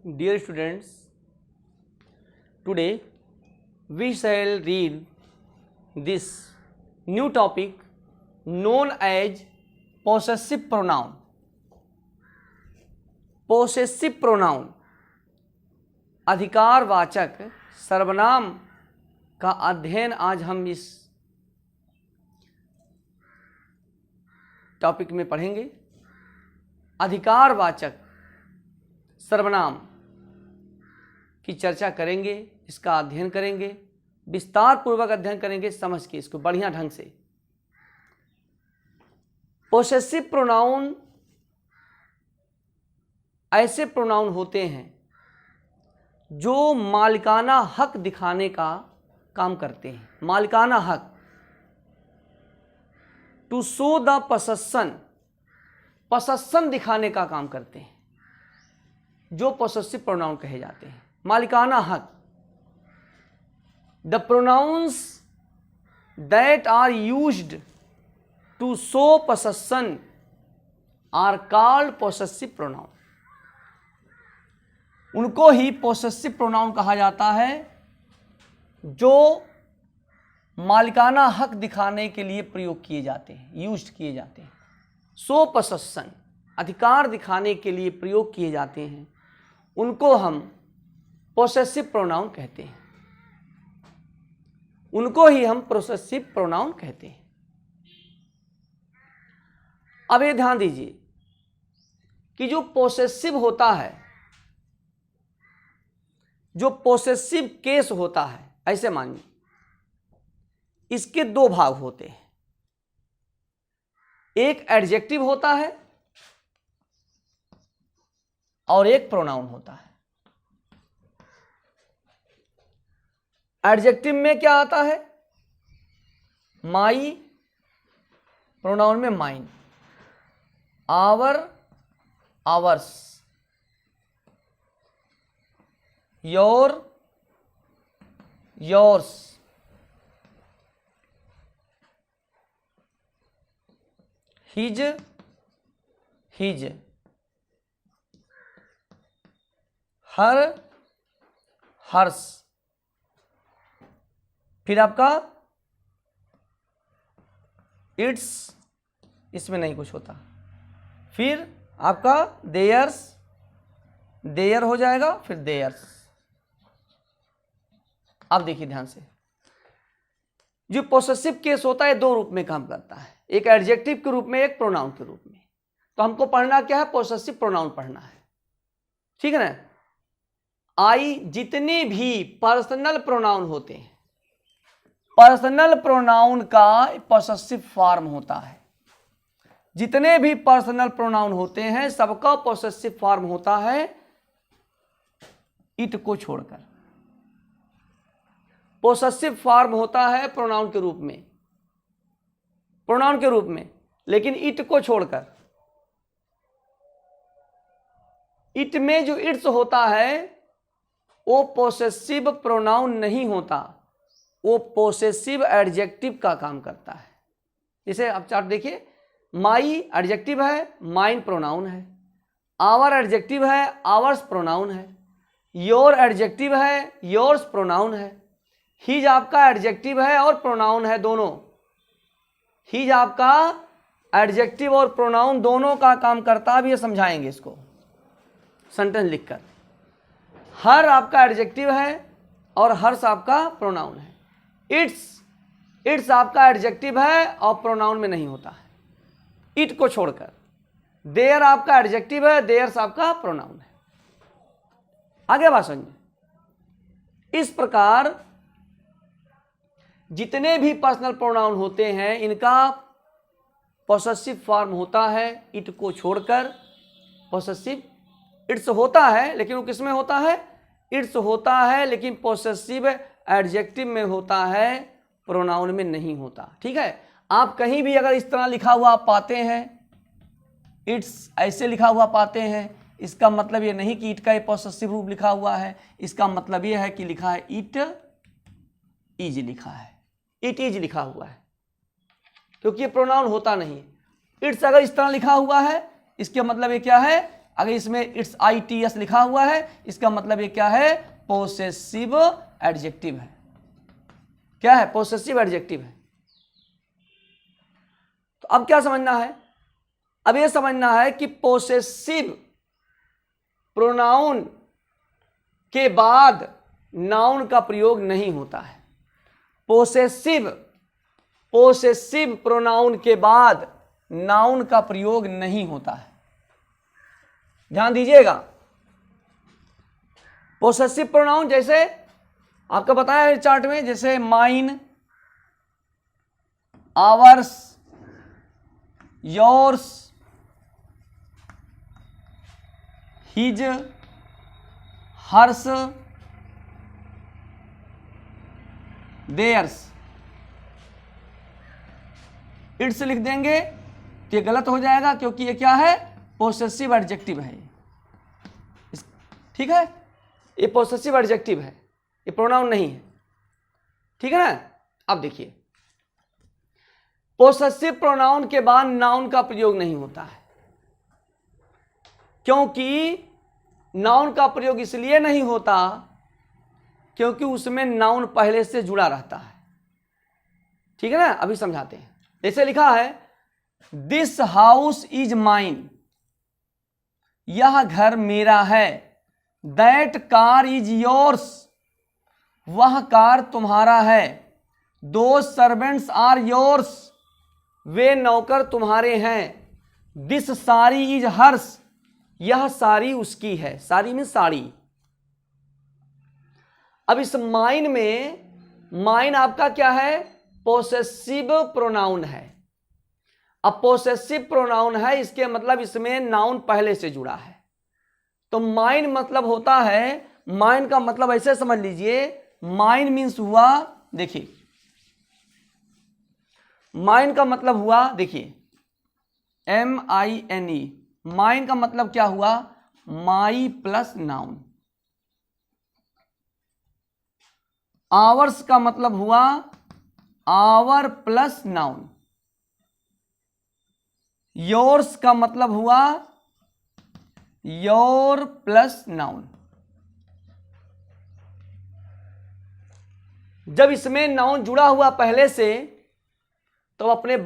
Dear students, today we shall read this new topic known as possessive pronoun. Possessive pronoun अधिकारवाचक सर्वनाम का अध्ययन आज हम इस टॉपिक में पढ़ेंगे। अधिकारवाचक सर्वनाम की चर्चा करेंगे, इसका अध्ययन करेंगे, विस्तार पूर्वक अध्ययन करेंगे, समझ के इसको बढ़िया ढंग से। पोसेसिव प्रोनाउन ऐसे प्रोनाउन होते हैं जो मालिकाना हक दिखाने का काम करते हैं। मालिकाना हक, टू शो द पसस्सन दिखाने का काम करते हैं, जो पोसेसिव प्रोनाउन कहे जाते हैं। मालिकाना हक, the pronouns that are used to show possession are called possessive pronoun. उनको ही पोसेसिव प्रोनाउन कहा जाता है जो मालिकाना हक दिखाने के लिए प्रयोग किए जाते हैं, यूज्ड किए जाते हैं। सो पसस्सन, अधिकार दिखाने के लिए प्रयोग किए जाते हैं, उनको हम पोसेसिव प्रोनाउन कहते हैं। उनको ही हम पोसेसिव प्रोनाउन कहते हैं। अब ये ध्यान दीजिए कि जो पोसेसिव होता है, जो पोसेसिव केस होता है, ऐसे मानिए इसके दो भाग होते हैं। एक एडजेक्टिव होता है और एक प्रोनाउन होता है। एडजेक्टिव में क्या आता है? माई, प्रोनाउन में mine, our, ours, your, yours, his, his, her, hers. फिर आपका इट्स, इसमें नहीं कुछ होता। फिर आपका देयर्स, देयर हो जाएगा, फिर देयर्स। अब देखिए ध्यान से, जो पोसेसिव केस होता है दो रूप में काम करता है, एक एडजेक्टिव के रूप में, एक प्रोनाउन के रूप में। तो हमको पढ़ना क्या है? पोसेसिव प्रोनाउन पढ़ना है, ठीक है ना। आई, जितने भी पर्सनल प्रोनाउन होते हैं, पर्सनल प्रोनाउन का पोसेसिव फॉर्म होता है। जितने भी पर्सनल प्रोनाउन होते हैं सबका पोसेसिव फॉर्म होता है इट को छोड़कर। पोसेसिव फॉर्म होता है प्रोनाउन के रूप में, प्रोनाउन के रूप में, लेकिन इट को छोड़कर। इट में जो इट्स होता है वो पोसेसिव प्रोनाउन नहीं होता, वो पोसेसिव एडजेक्टिव का काम करता है। जैसे आप चार्ट देखिए, माई एडजेक्टिव है, माइन प्रोनाउन है। आवर एडजेक्टिव है, आवर्स प्रोनाउन है। योर एडजेक्टिव है, योर्स प्रोनाउन है। हिज आपका एडजेक्टिव है और प्रोनाउन है, दोनों। हिज आपका एडजेक्टिव और प्रोनाउन दोनों का काम करता भी है, समझाएंगे इसको सेंटेंस लिखकर। हर आपका एडजेक्टिव है और हर्स आपका प्रोनाउन है। इट्स आपका एडजेक्टिव है और प्रोनाउन में नहीं होता है, इट को छोड़कर। देयर आपका एडजेक्टिव है, देयर्स आपका प्रोनाउन है। आगे बात समझिए। इस प्रकार जितने भी पर्सनल प्रोनाउन होते हैं इनका पोसेसिव फॉर्म होता है इट को छोड़कर। पोसेसिव इट्स होता है, लेकिन वो किस में होता है? इट्स होता है, लेकिन पोसेसिव एडजेक्टिव में होता है, प्रोनाउन में नहीं होता। ठीक है। आप कहीं भी अगर इस तरह लिखा हुआ पाते हैं, इट्स ऐसे लिखा हुआ पाते हैं, इसका मतलब ये नहीं कि इट का पोसेसिव रूप लिखा हुआ है। इसका मतलब ये है कि लिखा है इट इज, लिखा है इट इज लिखा हुआ है, क्योंकि ये प्रोनाउन होता नहीं। इट्स अगर इस तरह लिखा हुआ है, इसके मतलब ये क्या है? अगर इसमें इट्स ITS लिखा हुआ है, इसका मतलब ये क्या है? पोसेसिव एडजेक्टिव है। क्या है? पोसेसिव एडजेक्टिव है। तो अब क्या समझना है? अब ये समझना है कि पोसेसिव प्रोनाउन के बाद नाउन का प्रयोग नहीं होता है। पोसेसिव प्रोनाउन के बाद नाउन का प्रयोग नहीं होता है। ध्यान दीजिएगा, पोसेसिव प्रोनाउन जैसे आपका बताया है चार्ट में, जैसे mine, ours, yours, his, hers, theirs. Its लिख देंगे तो ये गलत हो जाएगा, क्योंकि ये क्या है? पोसेसिव एडजेक्टिव है। ठीक है, ये पोसेसिव एडजेक्टिव है, ये प्रोनाउन नहीं है। ठीक है ना? अब देखिए, पोसेसिव प्रोनाउन के बाद नाउन का प्रयोग नहीं होता है, क्योंकि नाउन का प्रयोग इसलिए नहीं होता क्योंकि उसमें नाउन पहले से जुड़ा रहता है। ठीक है ना? अभी समझाते हैं। जैसे लिखा है, दिस हाउस इज माइन, यह घर मेरा है। दैट कार इज योर्स, वह कार तुम्हारा है। दो सर्वेंट्स आर योर्स, वे नौकर तुम्हारे हैं। दिस साड़ी इज हर्स, यह साड़ी उसकी है। साड़ी में साड़ी। अब इस माइन में, माइन आपका क्या है? पोसेसिव प्रोनाउन है। अब पोसेसिव प्रोनाउन है, इसके मतलब इसमें नाउन पहले से जुड़ा है। तो माइन मतलब होता है, माइन का मतलब ऐसे समझ लीजिए, माइन मीन्स हुआ, देखिए माइन का मतलब हुआ, देखिए MINE, माइन का मतलब क्या हुआ? माई प्लस नाउन। आवर्स का मतलब हुआ आवर प्लस नाउन। योर्स का मतलब हुआ योर प्लस नाउन। जब इसमें नाउन जुड़ा हुआ पहले से, तो अपने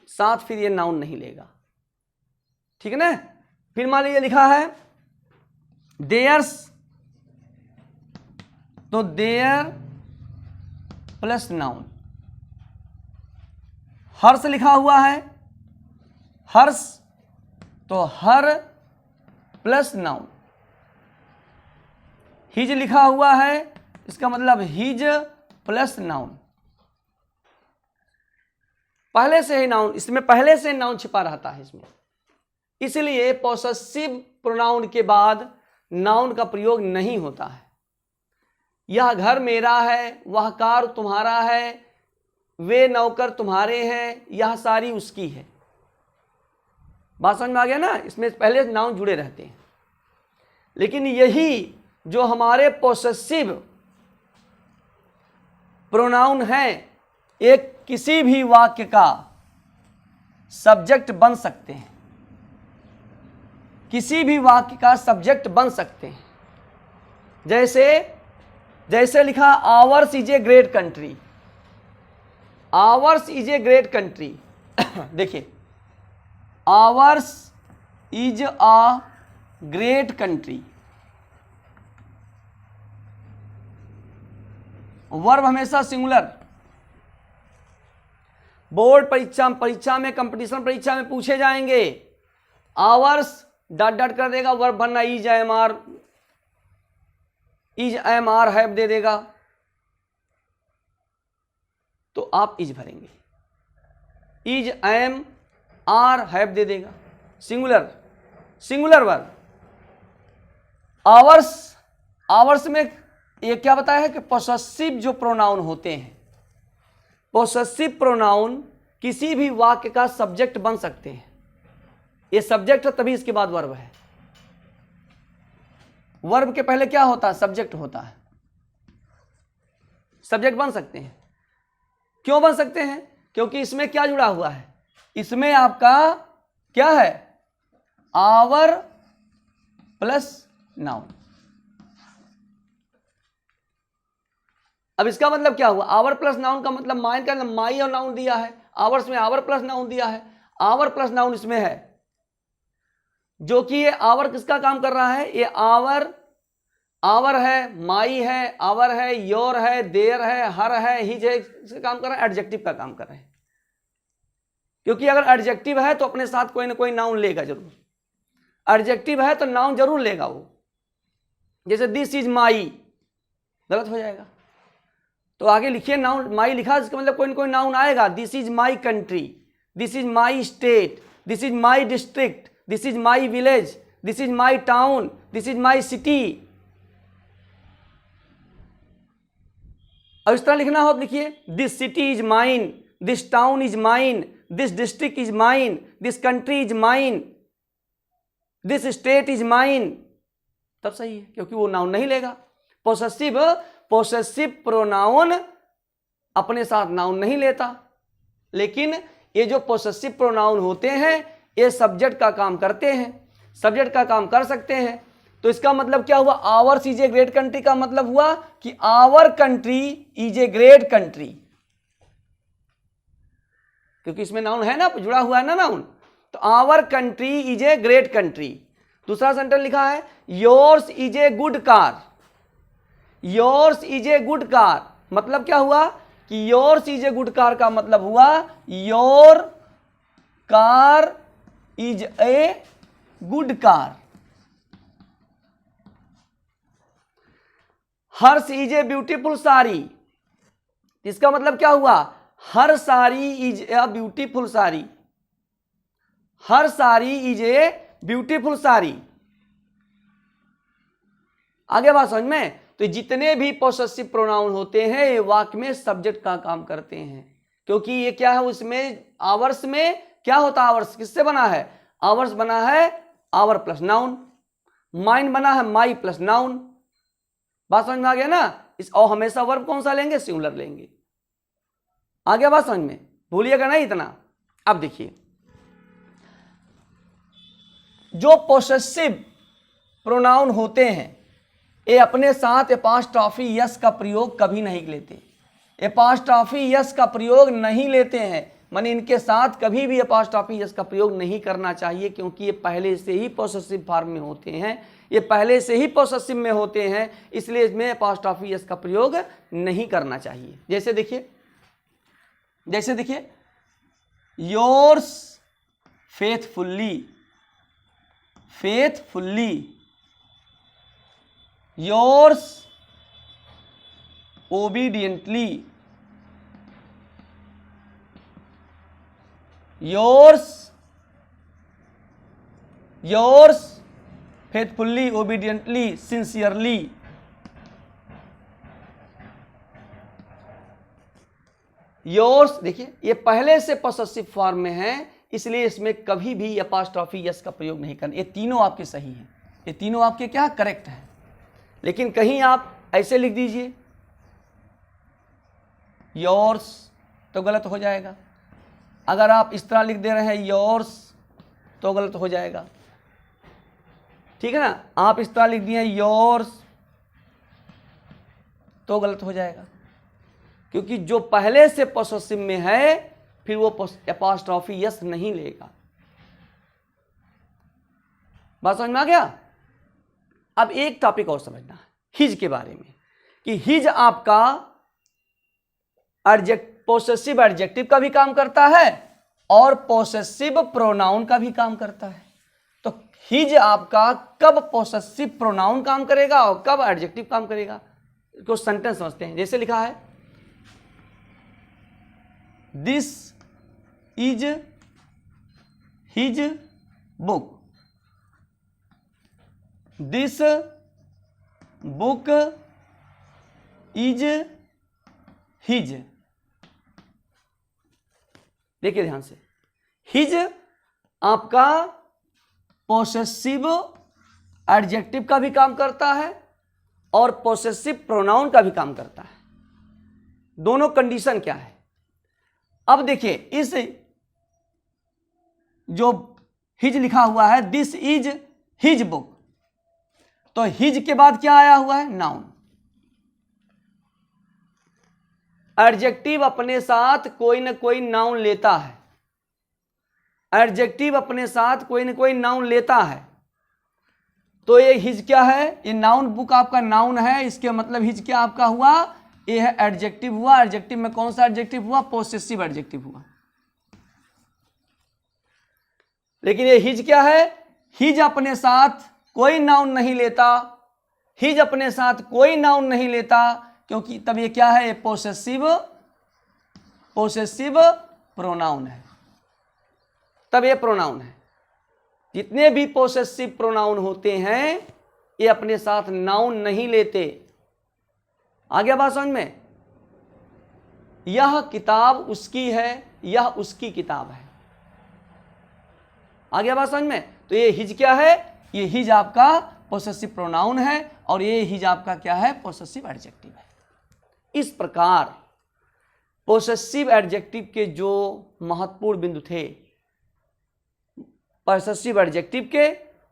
साथ फिर ये नाउन नहीं लेगा। ठीक है ना? फिर मान लीजिए लिखा है देयर्स, तो देयर प्लस नाउन। हर्ष लिखा हुआ है, हर्ष, तो हर प्लस नाउन। हिज लिखा हुआ है, इसका मतलब हिज प्लस नाउन। पहले से ही नाउन, इसमें पहले से नाउन छिपा रहता है इसमें, इसलिए पोसेसिव प्रोनाउन के बाद नाउन का प्रयोग नहीं होता है। यह घर मेरा है, वह कार तुम्हारा है, वे नौकर तुम्हारे हैं, यह सारी उसकी है। बात समझ में आ गया ना? इसमें पहले नाउन जुड़े रहते हैं। लेकिन यही जो हमारे पोसेसिव प्रोनाउन है, एक किसी भी वाक्य का सब्जेक्ट बन सकते हैं, किसी भी वाक्य का सब्जेक्ट बन सकते हैं। जैसे लिखा, ours is a great country. Ours is a great country. देखिए, ours is a great country. Verb हमेशा सिंगुलर। बोर्ड परीक्षा में, कंपटीशन परीक्षा में पूछे जाएंगे, आवर्स डॉट डॉट कर देगा, वर्ब भरना इज एम आर हैव दे देगा, तो आप इज भरेंगे। इज एम आर हैव दे देगा, सिंगुलर वर्ब। आवर्स में ये क्या बताया है कि पोसेसिव जो प्रोनाउन होते हैं, पोसेसिव प्रोनाउन किसी भी वाक्य का सब्जेक्ट बन सकते हैं। ये सब्जेक्ट है, तभी इसके बाद वर्ब है। वर्ब के पहले क्या होता है? सब्जेक्ट होता है। सब्जेक्ट बन सकते हैं। क्यों बन सकते हैं? क्योंकि इसमें क्या जुड़ा हुआ है? इसमें आपका क्या है? Our plus noun. अब इसका मतलब क्या हुआ, आवर प्लस नाउन का मतलब माइन का माई और नाउन दिया है, आवर्स में आवर प्लस नाउन दिया है, आवर प्लस नाउन इसमें है, जो कि ये आवर किसका काम कर रहा है, ये आवर है, माई है, आवर है, योर है, देयर है, हर है, हिज है, इसका काम कर रहा है, एडजेक्टिव का काम कर रहे हैं। क्योंकि अगर एडजेक्टिव है तो अपने साथ कोई ना कोई नाउन लेगा जरूर, एडजेक्टिव है तो नाउन जरूर लेगा वो। जैसे दिस इज माई, गलत हो जाएगा, तो आगे लिखिए नाउन माई लिखा, इसका मतलब कोई ना कोई नाउन आएगा। This is my country, this is my state, this is my district, this is my village, this is my town, this is my city. अब इस तरह लिखना हो तो लिखिए this city is mine, this town is mine, this district is mine, this country is mine, this state is mine, तब सही है, क्योंकि वो नाउन नहीं लेगा। पोसेसिव प्रोनाउन अपने साथ नाउन नहीं लेता, लेकिन ये जो पोसेसिव प्रोनाउन होते हैं ये सब्जेक्ट का काम करते हैं, सब्जेक्ट का काम कर सकते हैं। तो इसका मतलब क्या हुआ, ours is a great country का मतलब हुआ कि our country is a great country, क्योंकि इसमें नाउन है ना, जुड़ा हुआ है ना नाउन, तो our country is a great country. दूसरा सेंटेंस लिखा है yours is a good car, yours is a good car, मतलब क्या हुआ कि yours is a good car का मतलब हुआ your car is a good car. Hers is a beautiful sari, इसका मतलब क्या हुआ, her sari is a beautiful sari, her sari is a beautiful sari. आगे बात समझ में। तो जितने भी पोसेसिव प्रोनाउन होते हैं ये वाक्य में सब्जेक्ट का काम करते हैं, क्योंकि ये क्या है, उसमें आवर्स में क्या होता है, आवर्स किससे बना है, आवर्स बना है आवर प्लस नाउन, माइन बना है माई प्लस नाउन। बात समझ में आ गया ना। इस और हमेशा वर्ब कौन सा लेंगे, सिंगुलर लेंगे। आ गया बात समझ में, भूलिएगा नहीं इतना। अब देखिए जो पोसेसिव प्रोनाउन होते हैं ये अपने साथ एपॉस्ट्रॉफी यस का प्रयोग कभी नहीं लेते, एपॉस्ट्रॉफी यस का प्रयोग नहीं लेते हैं, माने इनके साथ कभी भी एपॉस्ट्रॉफी यस का प्रयोग नहीं करना चाहिए, क्योंकि ये पहले से ही पोसेसिव फॉर्म में होते हैं, ये पहले से ही पोसेसिव में होते हैं, इसलिए इसमें एपॉस्ट्रॉफी यस का प्रयोग नहीं करना चाहिए। जैसे देखिए yours faithfully, faithfully, yours obediently, yours faithfully, obediently, sincerely. Yours देखिए ये पहले से पोसेसिव फॉर्म में है, इसलिए इसमें कभी भी एपॉस्ट्रॉफी यस का प्रयोग नहीं करना। ये तीनों आपके सही हैं, ये तीनों आपके क्या करेक्ट हैं। लेकिन कहीं आप ऐसे लिख दीजिए योर्स तो गलत हो जाएगा, अगर आप इस तरह लिख दे रहे हैं योर्स तो गलत हो जाएगा, ठीक है ना। आप इस तरह लिख दिए योर्स तो गलत हो जाएगा, क्योंकि जो पहले से पोसेसिव में है फिर वो एपॉस्ट्रॉफी यस नहीं लेगा। बात समझ में आ गया। अब एक टॉपिक और समझना है हिज के बारे में, कि हिज आपका पोसेसिव एडजेक्टिव का भी काम करता है और पोसेसिव प्रोनाउन का भी काम करता है। तो हिज आपका कब पोसेसिव प्रोनाउन काम करेगा और कब एडजेक्टिव काम करेगा, इसको सेंटेंस समझते हैं। जैसे लिखा है this is his book, this book is his. देखिए ध्यान से, हिज आपका पोसेसिव एडजेक्टिव का भी काम करता है और पोसेसिव प्रोनाउन का भी काम करता है। दोनों कंडीशन क्या है, अब देखिए इस जो हिज लिखा हुआ है दिस इज हिज बुक, तो हिज के बाद क्या आया हुआ है? नाउन। एडजेक्टिव अपने साथ कोई ना कोई नाउन लेता है, एडजेक्टिव अपने साथ कोई ना कोई नाउन लेता है। तो ये हिज क्या है? ये नाउन बुक आपका नाउन है, इसके मतलब हिज क्या आपका हुआ? ये है एडजेक्टिव हुआ। एडजेक्टिव में कौन सा एडजेक्टिव हुआ? पॉसेसिव एडजेक्टिव हुआ। लेकिन ये हिज क्या है? हिज अपने साथ कोई नाउन नहीं लेता, हिज अपने साथ कोई नाउन नहीं लेता, क्योंकि तब ये क्या है? ये पोसेसिव प्रोनाउन है, तब ये प्रोनाउन है। जितने भी पोसेसिव प्रोनाउन होते हैं ये अपने साथ नाउन नहीं लेते। आ गया बात समझ में? यह किताब उसकी है, यह उसकी किताब है। आ गया बात समझ में? तो ये हिज क्या है? ये हिज आपका पोसेसिव प्रोनाउन है और ये हिज आपका क्या है? पोसेसिव एडजेक्टिव है। इस प्रकार पोसेसिव एडजेक्टिव के जो महत्वपूर्ण बिंदु थे, पोसेसिव एडजेक्टिव के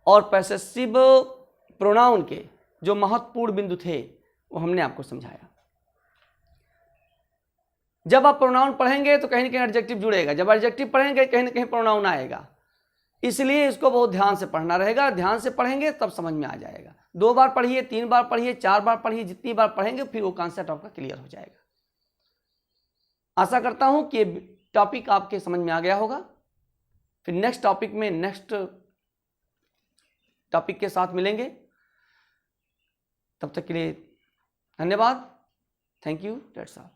और पोसेसिव प्रोनाउन के जो महत्वपूर्ण बिंदु थे, वो हमने आपको समझाया। जब आप प्रोनाउन पढ़ेंगे तो कहीं ना कहीं एडजेक्टिव जुड़ेगा, जब एडजेक्टिव पढ़ेंगे कहीं ना कहीं प्रोनाउन आएगा, इसलिए इसको बहुत ध्यान से पढ़ना रहेगा। ध्यान से पढ़ेंगे तब समझ में आ जाएगा। 2 बार पढ़िए, 3 बार पढ़िए, 4 बार पढ़िए, जितनी बार पढ़ेंगे फिर वो कॉन्सेप्ट आपका क्लियर हो जाएगा। आशा करता हूं कि टॉपिक आपके समझ में आ गया होगा। फिर नेक्स्ट टॉपिक में नेक्स्ट टॉपिक के साथ मिलेंगे। तब तक के लिए धन्यवाद। Thank you. That's all.